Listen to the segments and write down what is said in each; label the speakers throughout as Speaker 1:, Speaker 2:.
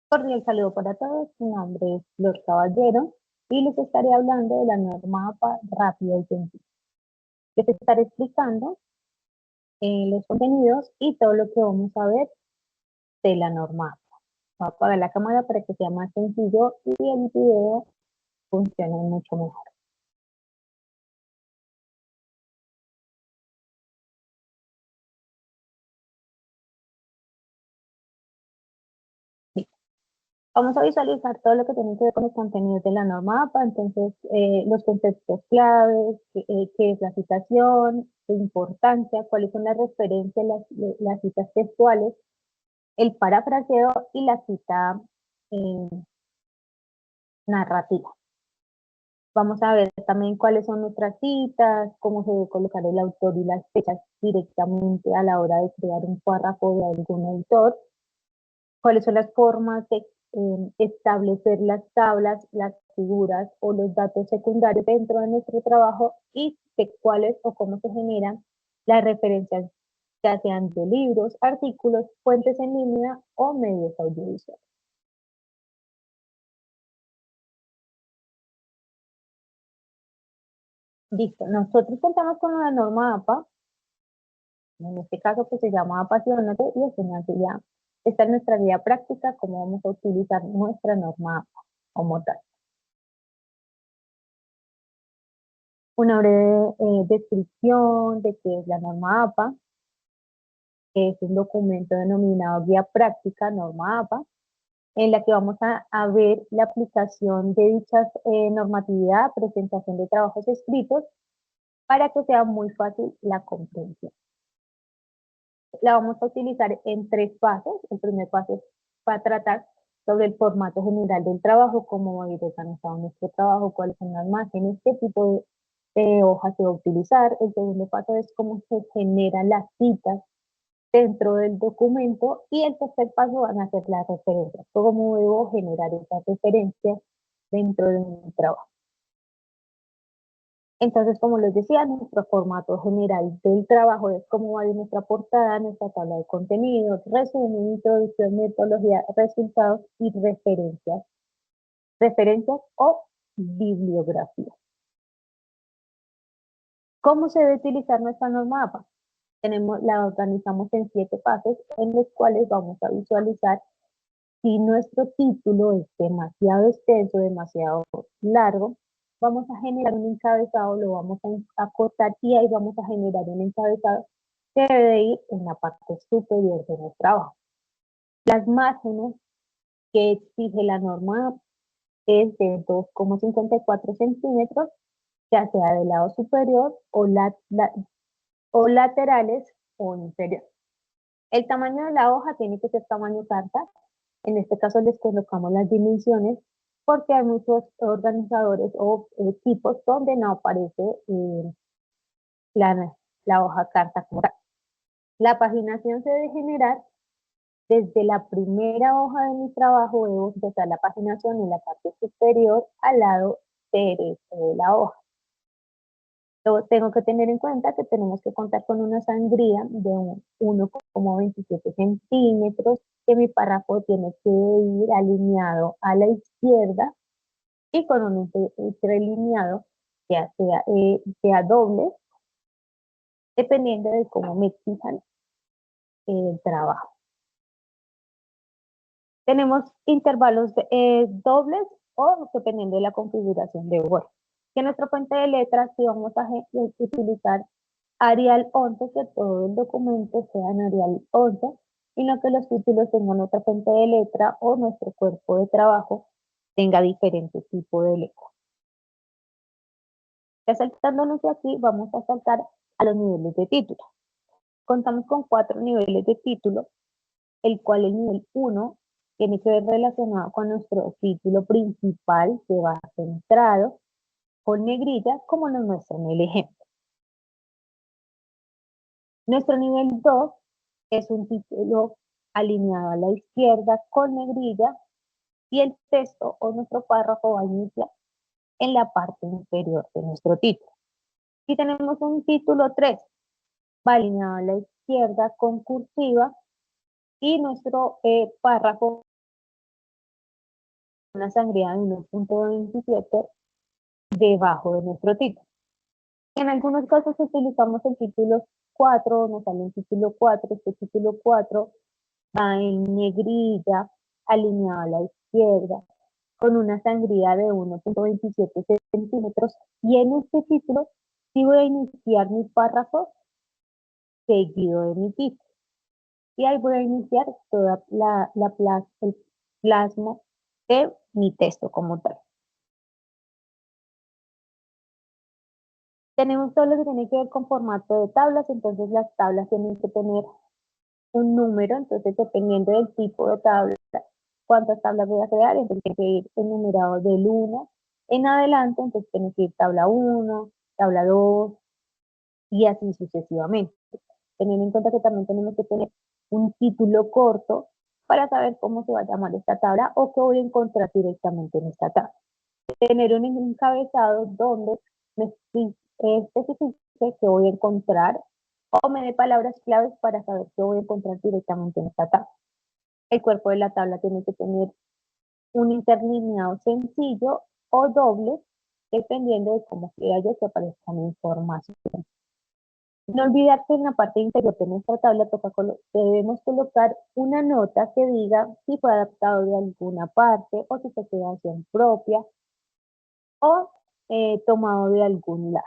Speaker 1: Cordial saludo para todos, mi nombre es Flor Caballero y les estaré hablando de la norma APA rápida y sencilla. Les estaré explicando los contenidos y todo lo que vamos a ver de la norma APA. Voy a apagar la cámara para que sea más sencillo y el video funcione mucho mejor. Bien, vamos a visualizar todo lo que tiene que ver con los contenidos de la norma APA, entonces los conceptos claves, qué es la citación, su importancia, cuáles son las referencias, las citas textuales, el parafraseo y la cita eh, narrativa. Vamos a ver también cuáles son nuestras citas, cómo se debe colocar el autor y las fechas directamente a la hora de crear un párrafo de algún autor, cuáles son las formas de establecer las tablas, las figuras o los datos secundarios dentro de nuestro trabajo y de cuáles o cómo se generan las referencias, ya sean de libros, artículos, fuentes en línea o medios audiovisuales. Listo, nosotros contamos con una norma APA, en este caso pues se llama Apasionate y es una guía, esta es nuestra guía práctica, cómo vamos a utilizar nuestra norma APA como tal. Una breve descripción de qué es la norma APA, que es un documento denominado guía práctica, norma APA, en la que vamos a ver la aplicación de dichas normatividad, presentación de trabajos escritos, para que sea muy fácil la comprensión. La vamos a utilizar en tres pasos. El primer paso es para tratar sobre el formato general del trabajo, cómo va a ir organizado nuestro trabajo, cuáles son las márgenes, qué tipo de hojas se va a utilizar. El segundo paso es cómo se generan las citas dentro del documento y el tercer paso van a ser las referencias, cómo debo generar esas referencias dentro de mi trabajo. Entonces, como les decía, nuestro formato general del trabajo es cómo va a ir nuestra portada, nuestra tabla de contenidos, resumen, introducción, metodología, resultados y referencias. Referencias o bibliografía. ¿Cómo se debe utilizar nuestra norma APA? La organizamos en 7 pasos en los cuales vamos a visualizar si nuestro título es demasiado extenso, demasiado largo, vamos a generar un encabezado, lo vamos a acortar y ahí vamos a generar un encabezado que debe ir en la parte superior de nuestro trabajo. Las márgenes que exige la norma es de 2,54 centímetros, ya sea del lado superior o laterales o inferior. El tamaño de la hoja tiene que ser tamaño carta. En este caso les colocamos las dimensiones porque hay muchos organizadores o equipos donde no aparece la, la hoja carta como tal. La paginación se debe generar desde la primera hoja de mi trabajo, debo empezar la paginación en la parte superior al lado derecho de la hoja. Tengo que tener en cuenta que tenemos que contar con una sangría de 1,27 centímetros, que mi párrafo tiene que ir alineado a la izquierda y con un entrelineado sea doble, dependiendo de cómo me exijan el trabajo. Tenemos intervalos dobles o dependiendo de la configuración de Word. Que en nuestra fuente de letras, si vamos a utilizar Arial 11, que todo el documento sea en Arial 11, y no que los títulos tengan otra fuente de letra o nuestro cuerpo de trabajo tenga diferentes tipos de letra. Ya saltándonos de aquí, vamos a saltar a los niveles de título. Contamos con 4 niveles de título, el cual el nivel 1 tiene que ver relacionado con nuestro título principal, que va centrado con negrilla, como nos muestra en el ejemplo. Nuestro nivel 2 es un título alineado a la izquierda con negrilla y el texto o nuestro párrafo va a iniciar en la parte inferior de nuestro título. Y tenemos un título 3, va alineado a la izquierda con cursiva y nuestro párrafo una sangría de 1.27 debajo de nuestro título. En algunos casos utilizamos el título 4, nos sale el título 4, este título 4 va en negrilla, alineado a la izquierda, con una sangría de 1.27 centímetros, y en este título sí voy a iniciar mi párrafo seguido de mi título. Y ahí voy a iniciar toda el plasma de mi texto como tal. Tenemos todo lo que tiene que ver con formato de tablas, entonces las tablas tienen que tener un número, entonces dependiendo del tipo de tabla, cuántas tablas voy a crear, entonces tiene que ir enumerado del 1 en adelante, entonces tiene que ir tabla 1, tabla 2 y así sucesivamente. Teniendo en cuenta que también tenemos que tener un título corto para saber cómo se va a llamar esta tabla o qué voy a encontrar directamente en esta tabla. Tener un encabezado donde me especifique qué voy a encontrar o me dé palabras claves para saber qué voy a encontrar directamente en esta tabla. El cuerpo de la tabla tiene que tener un interlineado sencillo o doble, dependiendo de cómo quiera yo que aparezca mi información. No olvidar que en la parte inferior de nuestra tabla debemos colocar una nota que diga si fue adaptado de alguna parte o si fue creación propia o tomado de algún lado.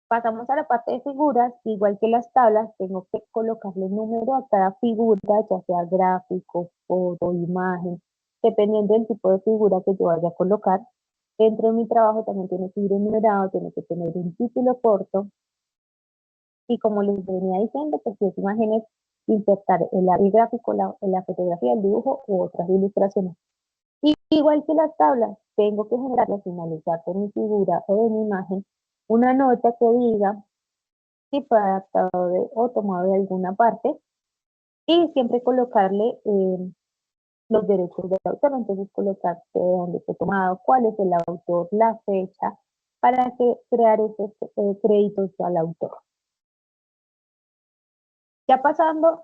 Speaker 1: Pasamos a la parte de figuras, igual que las tablas, tengo que colocarle número a cada figura, ya sea gráfico, foto, imagen, dependiendo del tipo de figura que yo vaya a colocar. Dentro de mi trabajo también tiene que ir enumerado, tiene que tener un título corto, y como les venía diciendo, pues si es imágenes, insertar el gráfico, la fotografía, el dibujo u otras ilustraciones. Y igual que las tablas, tengo que generar al finalizar de mi figura o de mi imagen una nota que diga si fue adaptado o tomado de alguna parte, y siempre colocarle los derechos del autor, entonces colocar de dónde fue tomado, cuál es el autor, la fecha, para crear esos créditos al autor. Ya pasando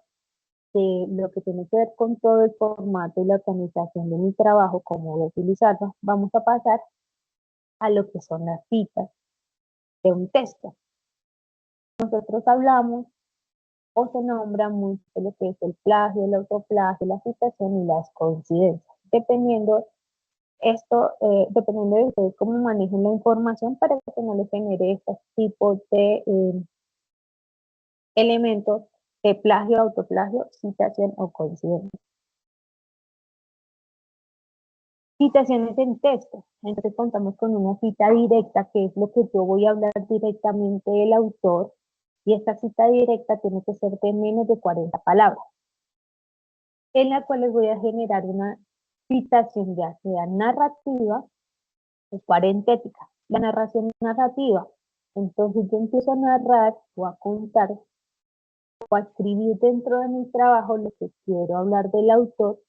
Speaker 1: de lo que tiene que ver con todo el formato y la organización de mi trabajo, cómo voy a utilizarlo, vamos a pasar a lo que son las citas de un texto. Nosotros hablamos o se nombra mucho lo que es el plagio, el autoplagio, la citación y las coincidencias, dependiendo dependiendo de ustedes cómo manejen la información para que no les genere estos tipos de elementos de plagio, autoplagio, citación o coincidencia. Citaciones en texto. Entonces contamos con una cita directa, que es lo que yo voy a hablar directamente del autor, y esta cita directa tiene que ser de menos de 40 palabras, en la cual les voy a generar una citación ya sea narrativa o parentética. La narración narrativa, entonces yo empiezo a narrar o a contar o a escribir dentro de mi trabajo lo que quiero hablar del autor,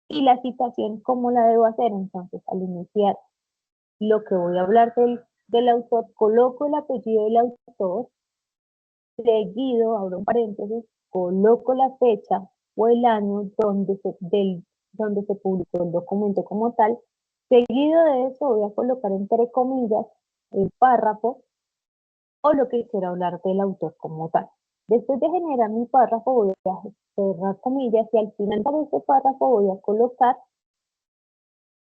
Speaker 1: y la citación cómo la debo hacer. Entonces al iniciar lo que voy a hablar del autor, coloco el apellido del autor, seguido, abro un paréntesis, coloco la fecha o el año donde se publicó el documento como tal. Seguido de eso voy a colocar entre comillas el párrafo o lo que quiero hablar del autor como tal. Después de generar mi párrafo voy a cerrar comillas y al final de este párrafo voy a colocar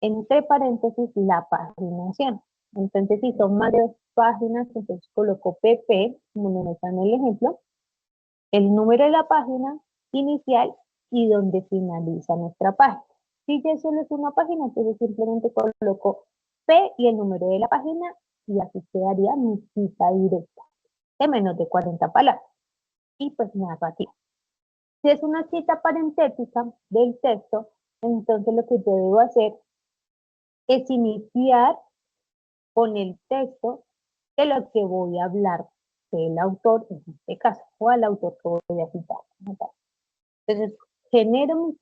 Speaker 1: entre paréntesis la paginación. Entonces, si son más de 2 páginas, entonces coloco PP, como me está en el ejemplo, el número de la página inicial y donde finaliza nuestra página. Si ya solo es una página, entonces simplemente coloco P y el número de la página, y así quedaría mi cita directa de menos de 40 palabras. Y pues narrativa. Si es una cita parentética del texto, entonces lo que yo debo hacer es iniciar con el texto de lo que voy a hablar del autor, en este caso, o al autor que voy a citar. Entonces, genero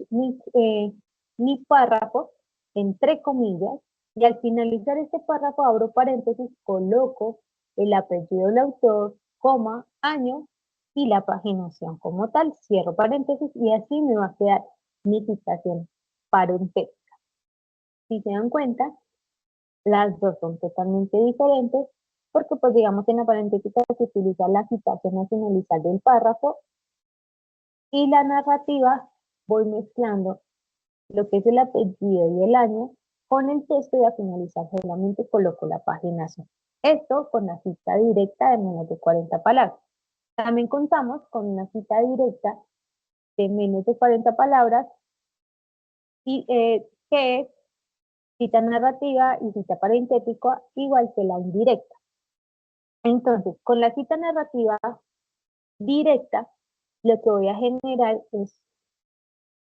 Speaker 1: mi párrafo entre comillas, y al finalizar este párrafo abro paréntesis, coloco el apellido del autor, coma, año y la paginación como tal, cierro paréntesis, y así me va a quedar mi citación paréntesis. Si se dan cuenta, las dos son totalmente diferentes porque, pues digamos, en la paréntesis se utiliza la citación al finalizar del párrafo y la narrativa voy mezclando lo que es el apellido y el año con el texto y al finalizar solamente coloco la paginación. Esto con la cita directa de menos de 40 palabras. También contamos con una cita directa de menos de 40 palabras y que es cita narrativa y cita parentética igual que la indirecta. Entonces, con la cita narrativa directa, lo que voy a generar es,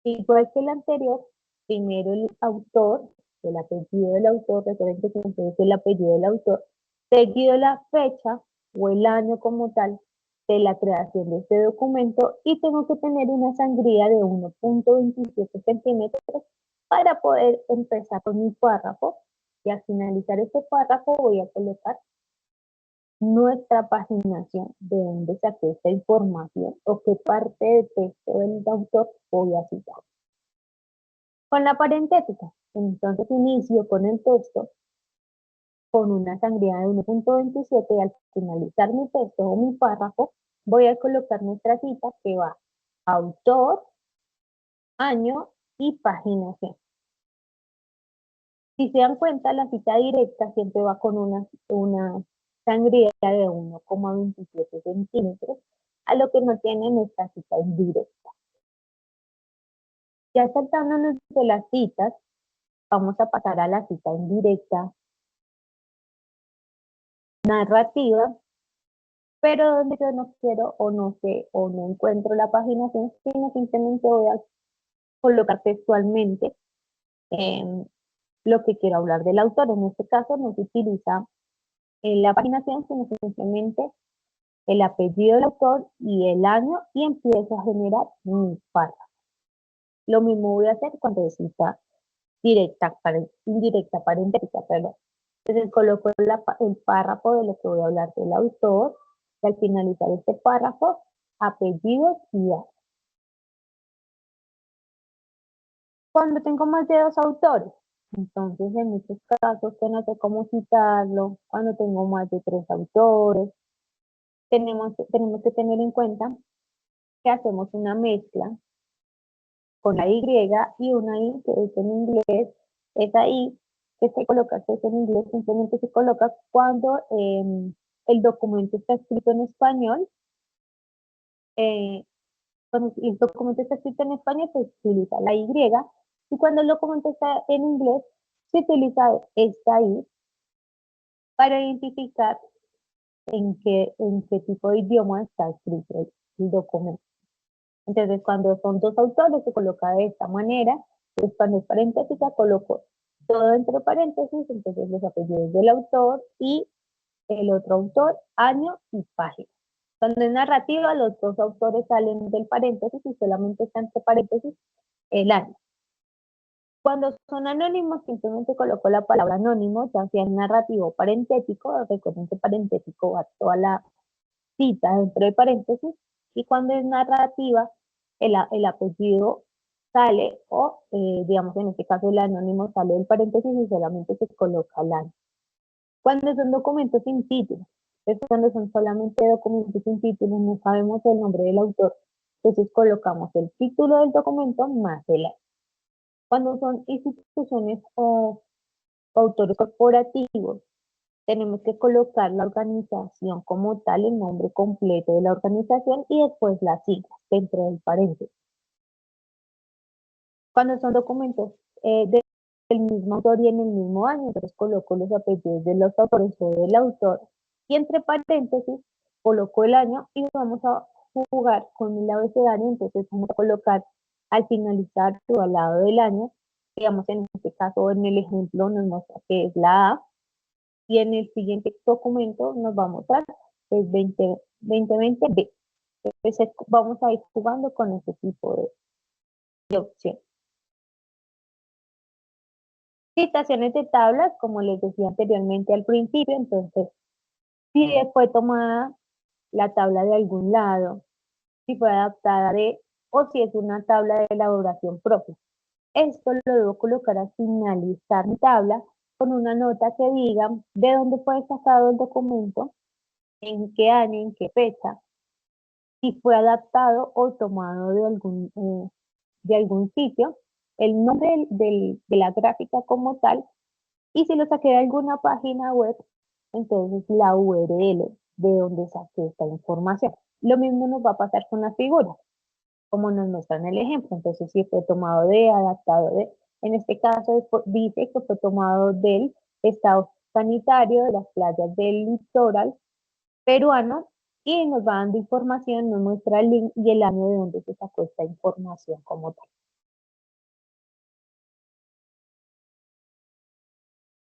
Speaker 1: igual que la anterior, primero el autor, el apellido del autor, recuerden que siempre es el apellido del autor, seguido la fecha o el año como tal de la creación de este documento y tengo que tener una sangría de 1.27 centímetros para poder empezar con mi párrafo y al finalizar este párrafo voy a colocar nuestra paginación, de dónde saqué esta información o qué parte del texto del autor voy a citar. Con la parentética, entonces inicio con el texto con una sangría de 1.27 y al finalizar mi texto o mi párrafo voy a colocar nuestra cita que va autor, año y paginación. Si se dan cuenta, la cita directa siempre va con una sangría de 1.27 centímetros, a lo que no tiene nuestra cita indirecta. Ya saltándonos de las citas, vamos a pasar a la cita indirecta narrativa, pero donde yo no quiero o no sé o no encuentro la paginación, sino simplemente voy a colocar textualmente lo que quiero hablar del autor. En este caso no se utiliza la paginación, sino simplemente el apellido del autor y el año y empiezo a generar mi párrafo. Lo mismo voy a hacer cuando es cita directa, indirecta, parentética, perdón. Entonces coloco el párrafo de lo que voy a hablar del autor y al finalizar este párrafo, apellidos y año. Cuando tengo más de 2 autores, entonces en muchos casos que no sé cómo citarlo, cuando tengo más de 3 autores, tenemos que tener en cuenta que hacemos una mezcla con la Y y una I que es en inglés. Esa I que se coloca, que es en inglés, simplemente se coloca cuando el documento está escrito en español. Cuando el documento está escrito en español, se utiliza la Y, y cuando el documento está en inglés, se utiliza esta I para identificar en qué tipo de idioma está escrito el documento. Entonces, cuando son 2 autores, se coloca de esta manera. Entonces, cuando es paréntesis, coloco todo entre paréntesis, entonces los apellidos del autor y el otro autor, año y página. Cuando es narrativa, los 2 autores salen del paréntesis y solamente está entre paréntesis el año. Cuando son anónimos, simplemente coloco la palabra anónimo, ya sea en narrativo o parentético. Recuerden que parentético va toda la cita dentro de paréntesis, y cuando es narrativa, el apellido sale, o digamos en este caso el anónimo sale del paréntesis y solamente se coloca el año. Cuando son documentos sin título, es cuando son solamente documentos sin título, no sabemos el nombre del autor, entonces colocamos el título del documento más el año. Cuando son instituciones o autores corporativos, tenemos que colocar la organización como tal, el nombre completo de la organización y después las siglas dentro del paréntesis. Cuando son documentos del mismo autor y en el mismo año, entonces coloco los apellidos de los autores o del autor y entre paréntesis coloco el año y vamos a jugar con el abecedario. Entonces vamos a colocar al finalizar o al lado del año, digamos en este caso en el ejemplo nos muestra que es la A, y en el siguiente documento nos va a mostrar pues 2020B. Entonces vamos a ir jugando con este tipo de opciones. Citaciones de tablas, como les decía anteriormente al principio, entonces si fue tomada la tabla de algún lado, si fue adaptada de, o si es una tabla de elaboración propia. Esto lo debo colocar al finalizar mi tabla con una nota que diga de dónde fue sacado el documento, en qué año, en qué fecha, si fue adaptado o tomado de algún sitio, el nombre de la gráfica como tal, y si lo saqué de alguna página web, entonces la URL de donde saqué esta información. Lo mismo nos va a pasar con las figuras, como nos muestran el ejemplo. Entonces, si fue tomado de, adaptado de, en este caso dice que fue tomado del estado sanitario de las playas del litoral peruano y nos va dando información, nos muestra el link y el año de donde se sacó esta información como tal.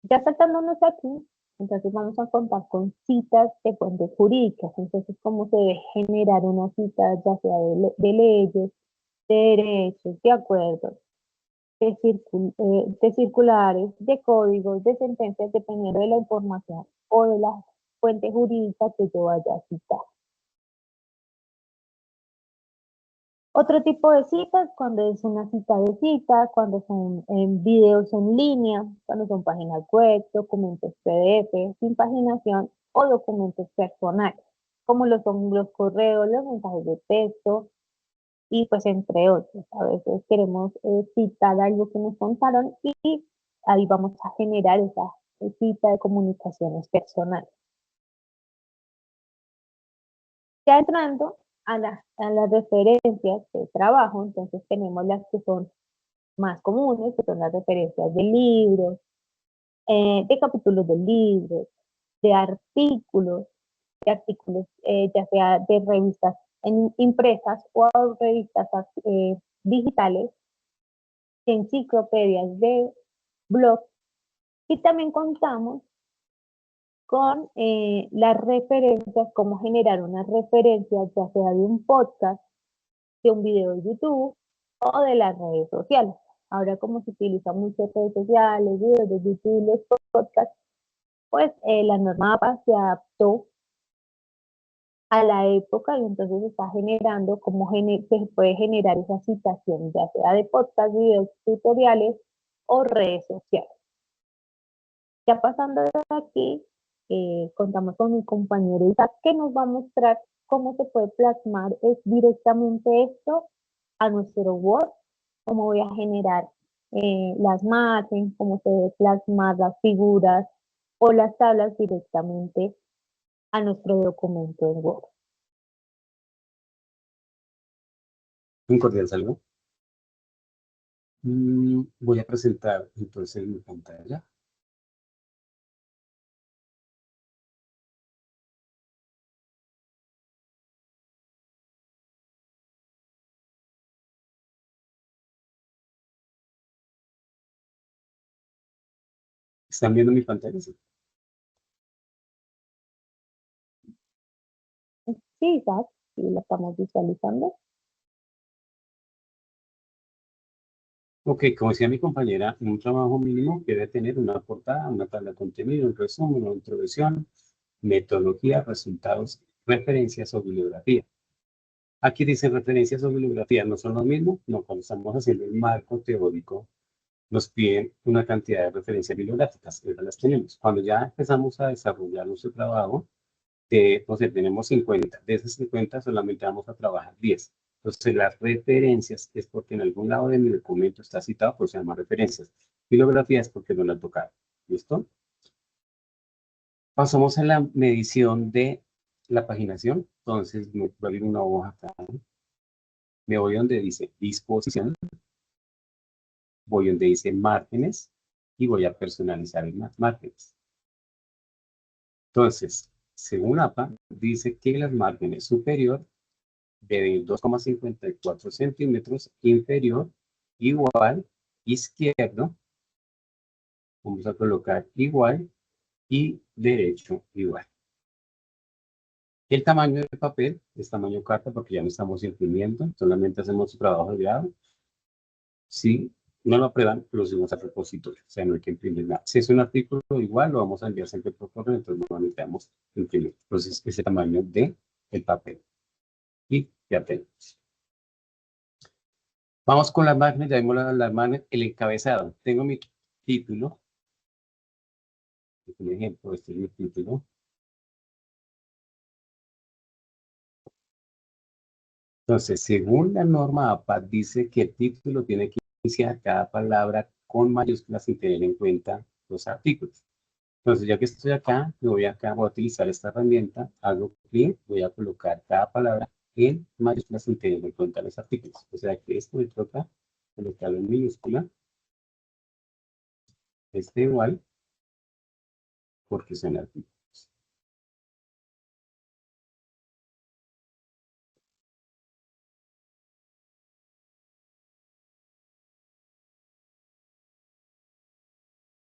Speaker 1: Ya saltándonos aquí, entonces vamos a contar con citas de fuentes jurídicas. Entonces, cómo se debe generar una cita, ya sea de leyes, de derechos, de acuerdos, de circulares, de códigos, de sentencias, dependiendo de la información o de la fuente jurídica que yo vaya a citar. Otro tipo de citas, cuando es una cita de cita, cuando son videos en línea, cuando son páginas web, documentos PDF, sin paginación o documentos personales, como lo son los correos, los mensajes de texto y pues entre otros. A veces queremos citar algo que nos contaron y ahí vamos a generar esa cita de comunicaciones personales. Ya entrando a las referencias de trabajo, entonces tenemos las que son más comunes, que son las referencias de libros, de capítulos de libros, de artículos ya sea de revistas impresas o revistas digitales, de enciclopedias, de blogs, y también contamos con las referencias, cómo generar unas referencias, ya sea de un podcast, de un video de YouTube o de las redes sociales. Ahora como se utiliza muchas redes sociales, videos de YouTube, los podcasts, pues la norma APA se adaptó a la época y entonces está generando cómo se puede generar esa citación, ya sea de podcast, videos, tutoriales o redes sociales. Ya pasando de aquí, contamos con mi compañero Isaac que nos va a mostrar cómo se puede plasmar directamente esto a nuestro Word, cómo voy a generar las imágenes, cómo se debe plasmar las figuras o las tablas directamente a nuestro documento en Word.
Speaker 2: Un cordial saludo. Voy a presentar entonces mi pantalla. ¿Están viendo mi pantalla? Sí.
Speaker 1: Sí, Isaac, sí, lo estamos visualizando.
Speaker 2: Ok, como decía mi compañera, un trabajo mínimo que debe tener una portada, una tabla de contenido, un resumen, una introducción, metodología, resultados, referencias o bibliografía. Aquí dice referencias o bibliografía, ¿no son lo mismo? No, cuando estamos haciendo el marco teórico, nos piden una cantidad de referencias bibliográficas, esas las tenemos. Cuando ya empezamos a desarrollar nuestro trabajo, no sé, tenemos 50, de esas 50 solamente vamos a trabajar 10. Entonces, las referencias es porque en algún lado de mi documento está citado, pues se llama referencias. Bibliografía es porque no la tocaron. ¿Listo? Pasamos a la medición de la paginación. Entonces, me voy a abrir una hoja acá. Me voy donde dice disposición, voy donde dice márgenes y voy a personalizar en las márgenes. Entonces, según APA, dice que las márgenes superior de 2,54 centímetros, inferior, igual, izquierdo, vamos a colocar igual y derecho igual. El tamaño del papel es tamaño carta porque ya no estamos imprimiendo, solamente hacemos su trabajo de grado. Si no lo aprueban, lo subimos a repositorio, o sea, no hay que imprimir nada. Si es un artículo igual, lo vamos a enviar siempre por correo, entonces no necesitamos imprimir. Entonces, ese tamaño de el papel. Y ya tenemos. Vamos con las imágenes, ya vimos las imágenes, el encabezado. Tengo mi título. Por ejemplo, este es mi título. Entonces, según la norma APA, dice que el título tiene que iniciar cada palabra con mayúsculas sin tener en cuenta los artículos. Entonces, ya que estoy acá, voy a utilizar esta herramienta, hago clic, voy a colocar cada palabra en mayúsculas sin tener en cuenta los artículos. O sea que esto me toca colocarlo en minúscula, este igual, porque son artículos.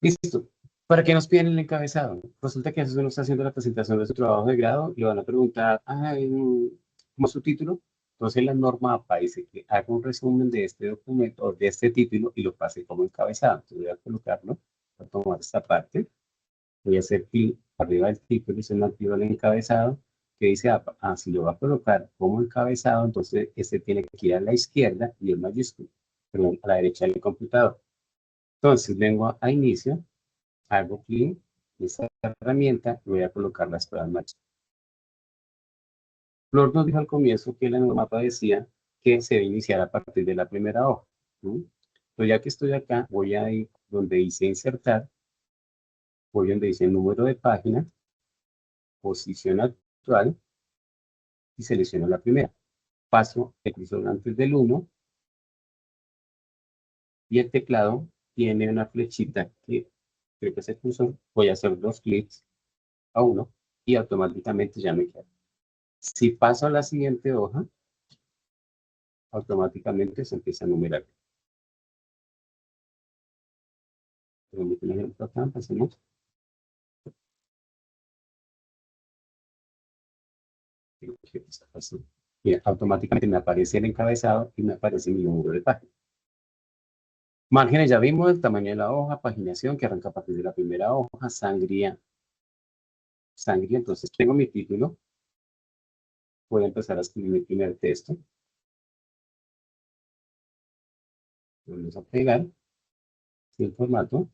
Speaker 2: Listo. ¿Para qué nos piden el encabezado? Resulta que eso uno está haciendo la presentación de su trabajo de grado y le van a preguntar, ¿cómo es su título? Entonces la norma APA dice que haga un resumen de este documento o de este título y lo pase como encabezado. Entonces voy a colocarlo, voy a tomar esta parte, voy a hacer clic arriba del título y se me activa el encabezado que dice APA. Si lo va a colocar como encabezado, entonces este tiene que ir a la izquierda y el mayúsculo, perdón, a la derecha del computador. Entonces vengo a inicio, hago clic en esta herramienta y voy a colocar las pruebas máximas. Flor nos dijo al comienzo que la norma decía que se debe iniciar a partir de la primera hoja. Entonces, ya que estoy acá, voy a ir donde dice insertar, voy donde dice número de página, posición actual y selecciono la primera. Paso el cursor antes del 1 y el teclado tiene una flechita que creo que es el cursor. Voy a hacer 2 clics a 1 y automáticamente ya me queda. Si paso a la siguiente hoja, automáticamente se empieza a numerar. Tenemos un ejemplo acá, pasemos. Mira, automáticamente me aparece el encabezado y me aparece mi número de página. Márgenes ya vimos, el tamaño de la hoja, paginación que arranca a partir de la primera hoja, sangría. Entonces tengo mi título. Voy a empezar a escribir mi primer texto. Vamos a pegar el formato.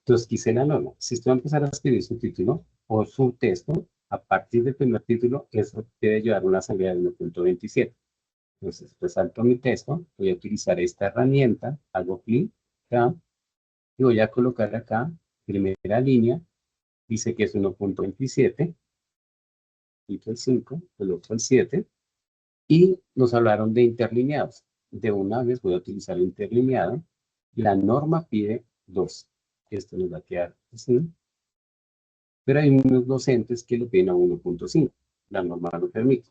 Speaker 2: Entonces quise la norma. Si usted va a empezar a escribir su título o su texto, a partir del primer título, eso debe llevar una sangría de 1.27. Entonces, resalto mi texto, voy a utilizar esta herramienta, hago clic acá y voy a colocar acá, primera línea, dice que es 1.27, quito el 5, coloco el 7 y nos hablaron de interlineados. De una vez voy a utilizar el interlineado, la norma pide 2. Esto nos va a quedar así, pero hay unos docentes que lo piden a 1.5, la norma lo permite,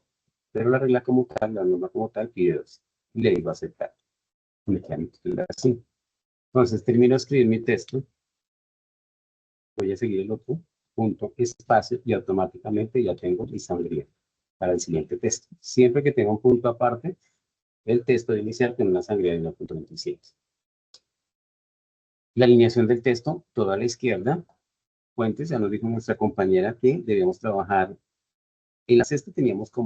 Speaker 2: pero la regla como tal, la norma como tal pide 2. Y le digo aceptar. Me queda mi título así. Entonces termino de escribir mi texto, voy a seguir el otro punto, espacio, y automáticamente ya tengo mi sangría para el siguiente texto. Siempre que tenga un punto aparte, el texto de iniciar tiene una sangría de 1.27. La alineación del texto, toda a la izquierda. Fuentes, ya nos dijo nuestra compañera que debemos trabajar. En la sexta teníamos como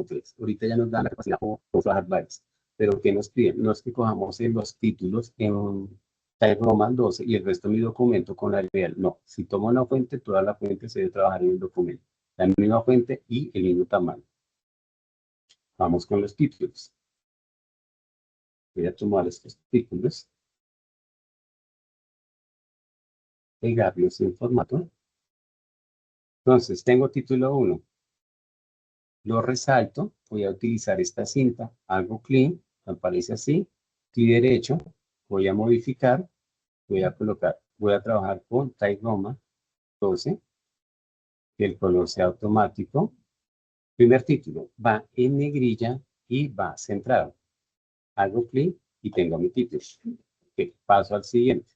Speaker 2: 3. Ahorita ya nos da la capacidad de trabajar varias. Pero ¿qué nos piden? No es que cojamos en los títulos en Type Roman 12 y el resto de mi documento con la real. No, si tomo una fuente, toda la fuente se debe trabajar en el documento. La misma fuente y el mismo tamaño. Vamos con los títulos. Voy a tomar estos títulos, pegarlos en formato. Entonces, tengo título 1. Lo resalto, voy a utilizar esta cinta, hago clic, aparece así, clic derecho, voy a modificar, voy a colocar, voy a trabajar con Type Roma 12, que el color sea automático. Primer título, va en negrilla y va centrado. Hago clic y tengo mi título. Okay, paso al siguiente.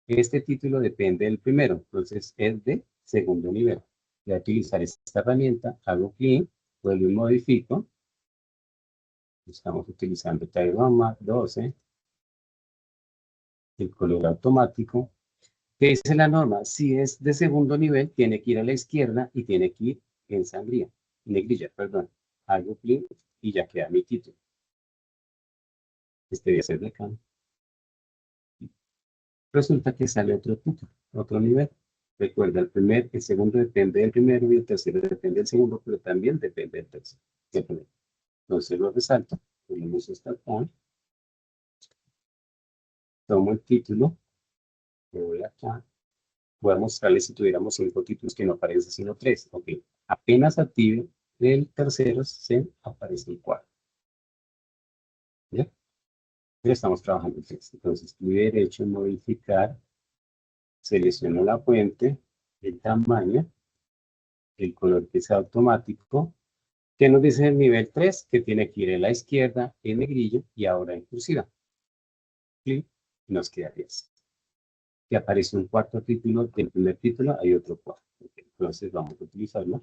Speaker 2: Este título depende del primero, entonces es de segundo nivel. Voy a utilizar esta herramienta, hago clic, vuelvo y modifico. Estamos utilizando Type Roma 12, el color automático. ¿Qué dice la norma? Si es de segundo nivel, tiene que ir a la izquierda y tiene que ir en sangría, negrilla, perdón. Hago clic y ya queda mi título. Este debe ser de acá. Resulta que sale otro título, otro nivel. Recuerda, el segundo depende del primero y el tercero depende del segundo, pero también depende del tercero. Entonces lo resalto, ponemos esta acá, tomo el título, lo voy acá, voy a mostrarles si tuviéramos 5 títulos que no aparece sino 3. Ok, apenas active el tercero, se aparece el cuarto. ¿Ya? Pero estamos trabajando en texto. Entonces, clic derecho en modificar, selecciono la fuente, el tamaño, el color que sea automático. ¿Qué nos dice el nivel 3? Que tiene que ir a la izquierda en negrilla y ahora en cursiva. Clic, y nos queda 10. Que aparece un cuarto título, del primer título hay otro cuarto. Okay, entonces vamos a utilizarlo.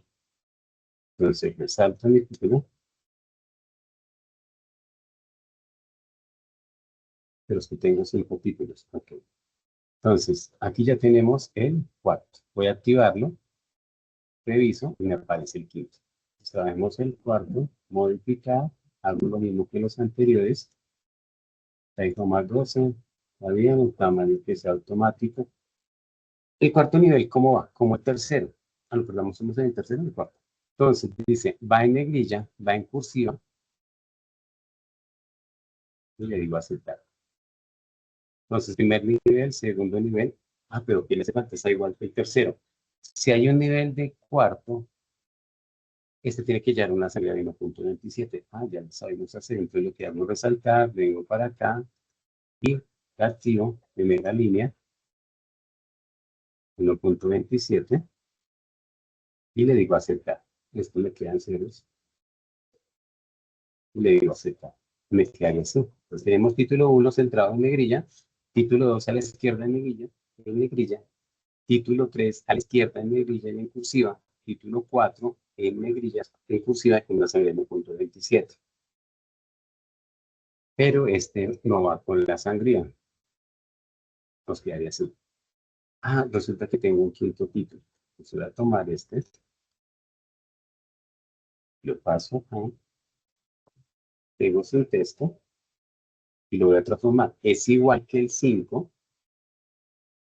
Speaker 2: Entonces resalto mi título. Pero es que tengo 5 títulos. Okay. Entonces, aquí ya tenemos el cuarto. Voy a activarlo, reviso y me aparece el quinto. Sabemos el cuarto, modificar, hago lo mismo que los anteriores. Tengo más 12, está bien, un tamaño que sea automático. El cuarto nivel, ¿cómo va? Como el tercero. Ah, no, perdón, somos en el tercero y el cuarto. Entonces, dice, va en negrilla, va en cursiva, y le digo aceptar. Entonces, primer nivel, segundo nivel. Ah, pero ¿qué le hace falta? Está igual que el tercero. Si hay un nivel de cuarto, este tiene que llevar una salida de 1.27. Ah, ya lo sabemos hacer. Entonces, lo que hago es resaltar, vengo para acá y activo primera línea, 1.27, y le digo aceptar. Esto me quedan ceros. Y le digo aceptar. Me quedaría así. Entonces, tenemos título 1 centrado en negrilla, título 2 a la izquierda en negrilla, título 3 a la izquierda en negrilla y en cursiva, título 4 en negrillas en cursiva con una salida de 1.27. Pero este no va con la sangría. Nos quedaría así. Ah, resulta que tengo un quinto título. Entonces voy a tomar este, lo paso acá, pego su texto y lo voy a transformar. Es igual que el 5,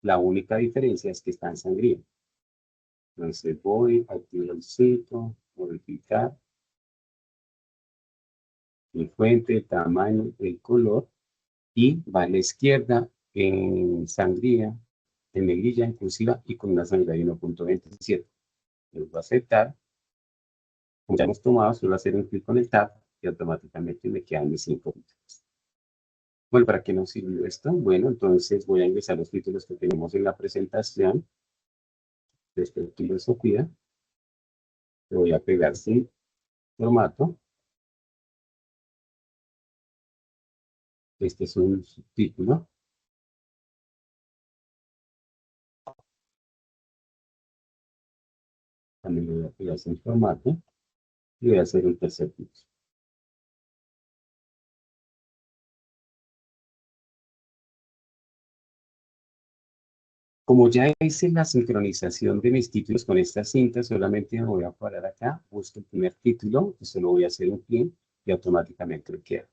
Speaker 2: la única diferencia es que está en sangría. Entonces voy, activo el 5, modificar, mi fuente, el tamaño, el color, y va a la izquierda en sangría, en negrilla, en cursiva y con una salida de 1.27. Lo voy a aceptar. Como ya hemos tomado, suelo hacer un clic con el tab y automáticamente me quedan mis 5 títulos. Bueno, ¿para qué nos sirvió esto? Bueno, entonces voy a ingresar los títulos que tenemos en la presentación de este filosofía. Le voy a pegar sin formato. Este es un subtítulo. También le voy a pegar sin formato. Y voy a hacer un tercer título. Como ya hice la sincronización de mis títulos con esta cinta, solamente me voy a parar acá, busco el primer título, y solo voy a hacer un clic y automáticamente lo queda.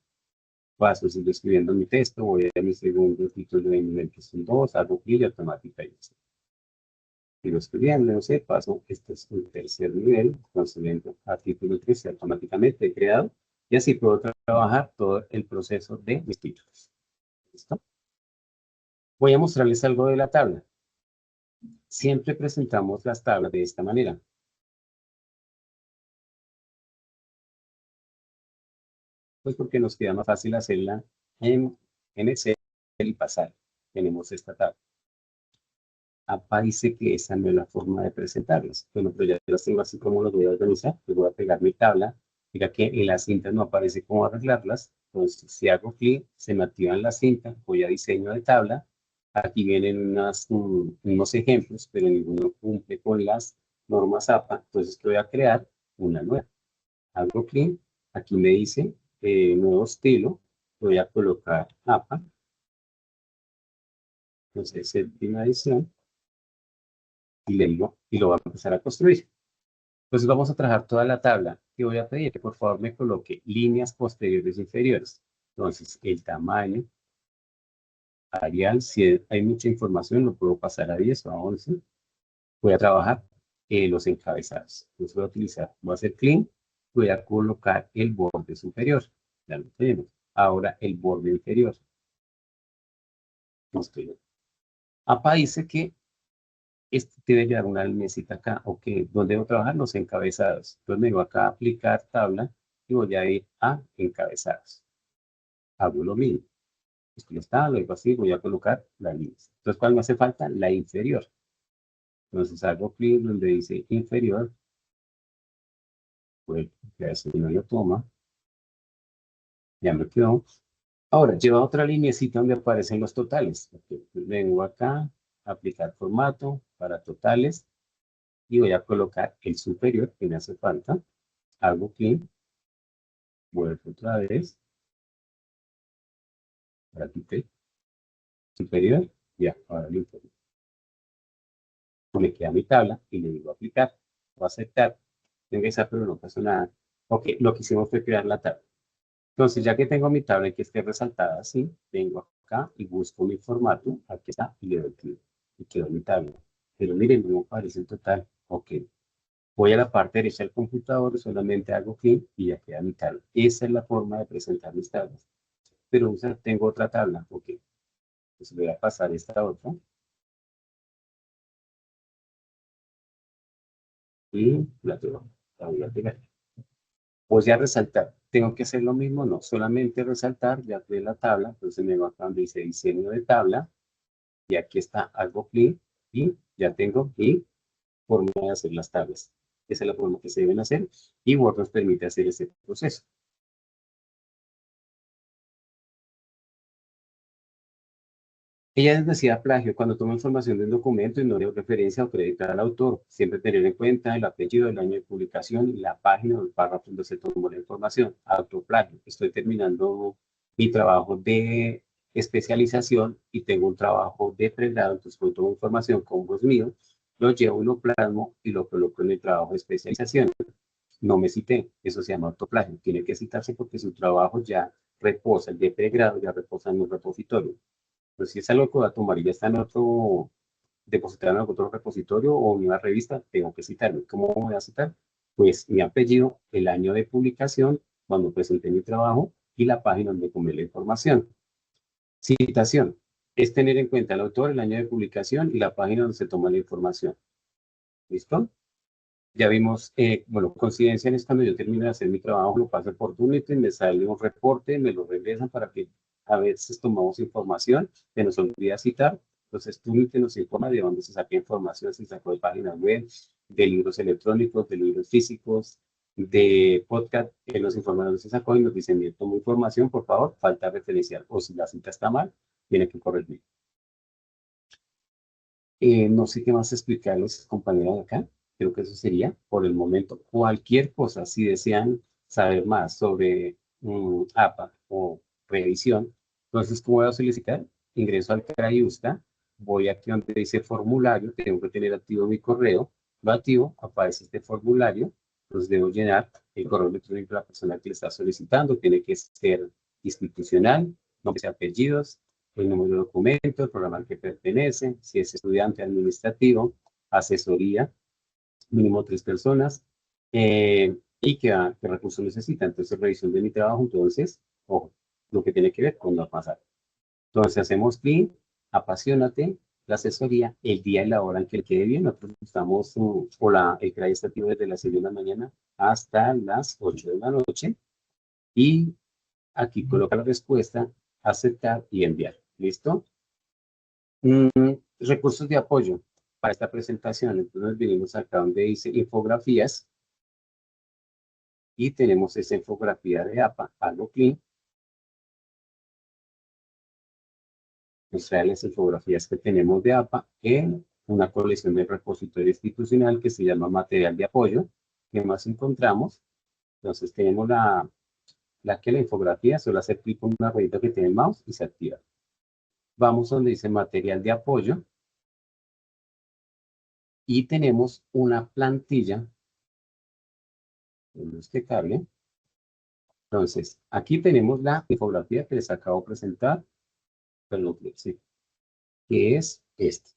Speaker 2: Paso, sigo escribiendo mi texto, voy a mi segundo título de nivel que son 2, hago clic y automáticamente. Sigo escribiendo, no sé, paso, este es un tercer nivel, entonces entro a título 3 y automáticamente he creado, y así puedo trabajar todo el proceso de mis títulos. ¿Listo? Voy a mostrarles algo de la tabla. Siempre presentamos las tablas de esta manera. Pues porque nos queda más fácil hacerla en Excel y pasar. Tenemos esta tabla. Aparece que esa no es la forma de presentarlas. Bueno, pero ya las tengo así como las voy a organizar. Pues voy a pegar mi tabla. Mira que en la cinta no aparece cómo arreglarlas. Entonces, si hago clic, se me activan las cintas. Voy a diseño de tabla. Aquí vienen unos ejemplos, pero ninguno cumple con las normas APA. Entonces, ¿qué voy a crear? Una nueva. Hago clic. Aquí me dice nuevo estilo. Voy a colocar APA. Entonces, séptima edición. Y le digo, y lo voy a empezar a construir. Entonces vamos a trabajar toda la tabla y voy a pedir que por favor me coloque líneas posteriores e inferiores. Entonces, el tamaño, Arial, si hay mucha información, lo puedo pasar a 10 o a 11. Voy a trabajar los encabezados. Entonces voy a utilizar, voy a hacer clean, voy a colocar el borde superior. Ya lo tenemos. Ahora el borde inferior. APA dice que este debe llevar una lineecita acá, ok, ¿dónde debo trabajar? Los encabezados. Entonces me voy acá a aplicar tabla y voy a ir a encabezados. Hago lo mismo. Esto está, lo digo así, voy a colocar la línea. Entonces, ¿cuál me hace falta? La inferior. Entonces hago clic donde dice inferior. Pues ya si no lo toma. Ya me quedó. Ahora, lleva otra lineecita donde aparecen los totales. Okay, pues vengo acá, aplicar formato para totales y voy a colocar el superior que me hace falta. Hago clic, vuelvo otra vez, para quitar superior, ya, ahora lo inferior. Me queda mi tabla y le digo aplicar o aceptar. Tengo esa, pero no pasó nada. Ok, lo que hicimos fue crear la tabla. Entonces, ya que tengo mi tabla y que esté resaltada así, vengo acá y busco mi formato, aquí está, y le doy clic. Y quedó mi tabla. Pero miren, no aparece el total. Ok. Voy a la parte derecha del computador, solamente hago clic y ya queda mi tabla. Esa es la forma de presentar mis tablas. Pero tengo otra tabla. Ok. Entonces voy a pasar esta otra. Y la voy a pegar. Voy a resaltar. ¿Tengo que hacer lo mismo? No, solamente resaltar, ya de la tabla. Entonces me va acá donde dice diseño de tabla. Y aquí está, hago clic y ya tengo mi forma de hacer las tablas. Esa es la forma que se deben hacer y Word nos permite hacer este proceso. Ella decía plagio cuando toma información de un documento y no dio referencia o crédito al autor. Siempre tener en cuenta el apellido, el año de publicación y la página o el párrafo donde se tomó la información. Autoplagio. Estoy terminando mi trabajo de especialización y tengo un trabajo de pregrado, entonces cuando tomo información como es mío, lo llevo y lo plasmo y lo coloco en el trabajo de especialización. No me cité, eso se llama autoplagio. Tiene que citarse porque su trabajo ya reposa, el de pregrado ya reposa en un repositorio. Pues si es algo que va a tomar y ya está en otro, depositar en otro repositorio o en una revista, tengo que citarme. ¿Cómo voy a citar? Pues mi apellido, el año de publicación, cuando presenté mi trabajo y la página donde tomé la información. Citación. Es tener en cuenta el autor, el año de publicación y la página donde se toma la información. ¿Listo? Ya vimos, bueno, coincidencia es cuando yo termino de hacer mi trabajo, lo paso por Turnitin, me sale un reporte, me lo regresan para que a veces tomamos información que nos olvida citar. Entonces, Turnitin nos informa de dónde se saca información, se sacó de páginas web, de libros electrónicos, de libros físicos, de podcast, que nos informa de dónde se sacó y nos dicen, bien, tomo información, por favor, falta referencial. O si la cita está mal, tiene que corregir. No sé qué más explicarles, compañeros de acá. Creo que eso sería por el momento. Cualquier cosa, si desean saber más sobre APA o revisión, entonces, ¿cómo voy a solicitar? Ingreso al CRAIUSTA, voy aquí donde dice formulario, tengo que tener activo mi correo, lo activo, aparece este formulario, entonces debo llenar el correo electrónico de la persona que le está solicitando, tiene que ser institucional, nombres y apellidos, el número de documento, el programa al que pertenece, si es estudiante administrativo, asesoría, mínimo 3 personas, y qué recursos necesita. Entonces, revisión de mi trabajo, entonces, ojo, lo que tiene que ver con normas APA. Entonces, hacemos clic, apasionate, la asesoría, el día y la hora en que le quede bien. Nosotros estamos, el CRAI está activo desde las 6 de la mañana hasta las 8 de la noche, y aquí coloca la respuesta, aceptar y enviar. ¿Listo? Recursos de apoyo para esta presentación. Entonces venimos acá donde dice infografías y tenemos esa infografía de APA. Hago clic. Nos trae las infografías que tenemos de APA en una colección del repositorio institucional que se llama material de apoyo. ¿Qué más encontramos? Entonces tenemos la infografía, solo hacer clic con una ruedita que tiene el mouse y se activa. Vamos donde dice material de apoyo y tenemos una plantilla en este cable Entonces, aquí tenemos la infografía que les acabo de presentar, perdón, sí, que es esta.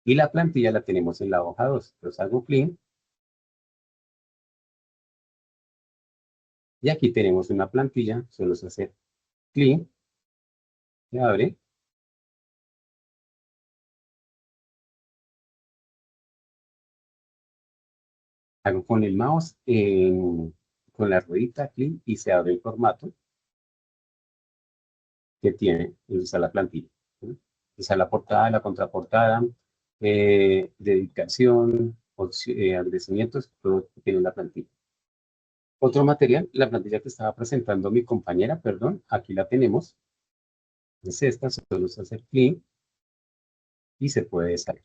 Speaker 2: Y la plantilla la tenemos en la hoja 2. Entonces hago clic. Y aquí tenemos una plantilla, solo es hacer clic, se abre. Hago con el mouse, con la ruedita, clic, y se abre el formato que tiene, y está la plantilla. ¿Sí? Está la portada, la contraportada, dedicación, agradecimientos, todo tiene la plantilla. Otro material, la plantilla que estaba presentando mi compañera, perdón, aquí la tenemos. Es esta, solo es hacer clic y se puede salir.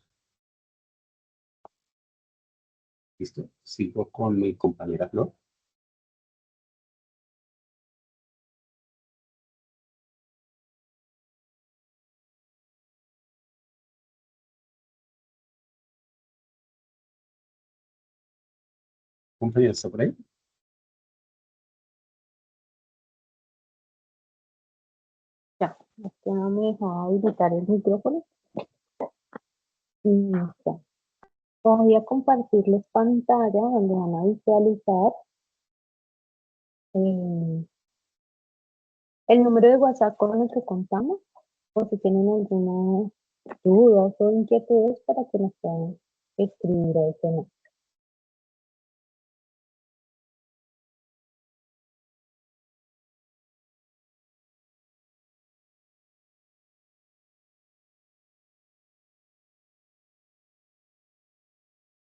Speaker 2: ¿Listo? Sigo con mi compañera Flor. Compañera, ¿está por ahí?
Speaker 1: Ya, es que no me dejaba habilitar el micrófono. Y ya. Voy a compartirles pantalla donde van a visualizar eh, el número de WhatsApp con el que contamos, o si tienen alguna dudas o inquietudes para que nos puedan escribir a ese número.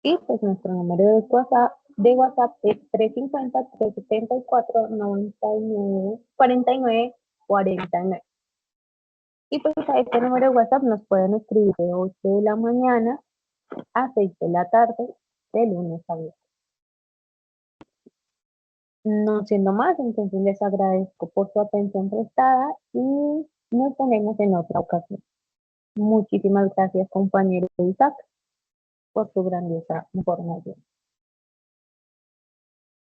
Speaker 1: Y pues nuestro número de WhatsApp es 350-374-99-49-49. Y pues a este número de WhatsApp nos pueden escribir de 8 de la mañana a 6 de la tarde, de lunes a viernes. No siendo más, entonces les agradezco por su atención prestada y nos vemos en otra ocasión. Muchísimas gracias, compañero Isaac, por su grandiosa información.